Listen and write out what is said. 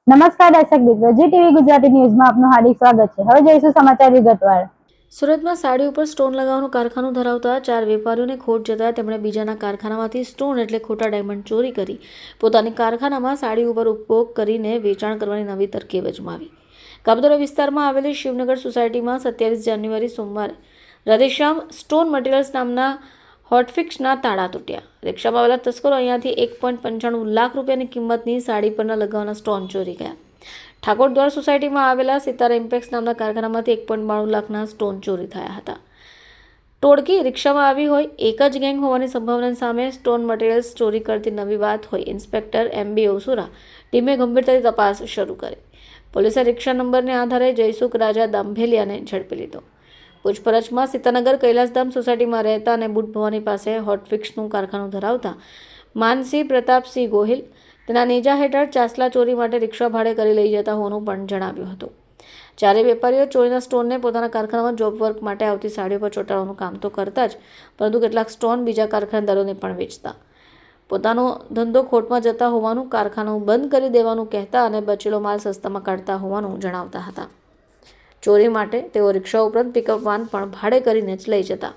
નમસ્કાર દર્શક મિત્રો, જી ટીવી ગુજરાતી ન્યૂઝમાં આપનું હાર્દિક સ્વાગત છે। હવે જોઈશું સમાચાર વિગતવાર। સુરતમાં સાડી ઉપર સ્ટોન લગાવવાનું કારખાનું ધરાવતા 4 વેપારીઓને ખોટ જતા તેમણે બીજાના કારખાનામાંથી સ્ટોન એટલે ખોટા ડાયમંડ ચોરી કરી પોતાની કારખાનામાં સાડી ઉપર ઉપયોગ કરીને વેચાણ કરવાની નવી તરકીબ અજમાવી। કાપોદ્રા વિસ્તારમાં આવેલી શિવનગર સોસાયટીમાં 27 જાન્યુઆરી સોમવારે રાધેશ્યામ સ્ટોન મટીરિયલ્સ નામના હોટફિક્સના તાળા તૂટ્યા। રિક્ષામાં આવેલા તસ્કરો અહીંયાથી 1.95 લાખ રૂપિયાની કિંમતની સાડી પરના લગાવવાના સ્ટોન ચોરી ગયા। ઠાકોરદ્વાર સોસાયટીમાં આવેલા સિતારા ઇમ્પેક્સ નામના કારખાનામાંથી 1.92 લાખના સ્ટોન ચોરી થયા હતા। ટોળકી રિક્ષામાં આવી હોય એક જ ગેંગ હોવાની સંભાવનાની સામે સ્ટોન મટીરિયલ્સ ચોરી કરતી નવી વાત હોય ઇન્સ્પેક્ટર MB ઓસુરા ટીમે ગંભીરતાથી તપાસ શરૂ કરી। પોલીસે રિક્ષા નંબરને આધારે જયસુખ રાજા દાંભેલિયાને ઝડપી લીધો। પૂછપરછમાં સીતાનગર કૈલાસધામ સોસાયટીમાં રહેતા અને બુટ ભવાની પાસે હોટફિક્સનું કારખાનું ધરાવતા માનસિંહ પ્રતાપસિંહ ગોહિલ તેના નેજા હેઠળ ચાસલા ચોરી માટે રિક્ષા ભાડે કરી લઈ જતા હોવાનું પણ જણાવ્યું હતું। ચારેય વેપારીઓ ચોરીના સ્ટોનને પોતાના કારખાનામાં જોબ વર્ક માટે આવતી સાડીઓ પર ચોંટાડવાનું કામ તો કરતા જ પરંતુ કેટલાક સ્ટોન બીજા કારખાનેદારોને પણ વેચતા। પોતાનો ધંધો ખોટમાં જતા હોવાનું, કારખાનું બંધ કરી દેવાનું કહેતા અને બચેલો માલ સસ્તામાં કાઢતા હોવાનું જણાવતા હતા। ચોરી માટે તેઓ રિક્ષા ઉપરાંત પિકઅપ વાન પણ ભાડે કરીને જ લઈ જતા।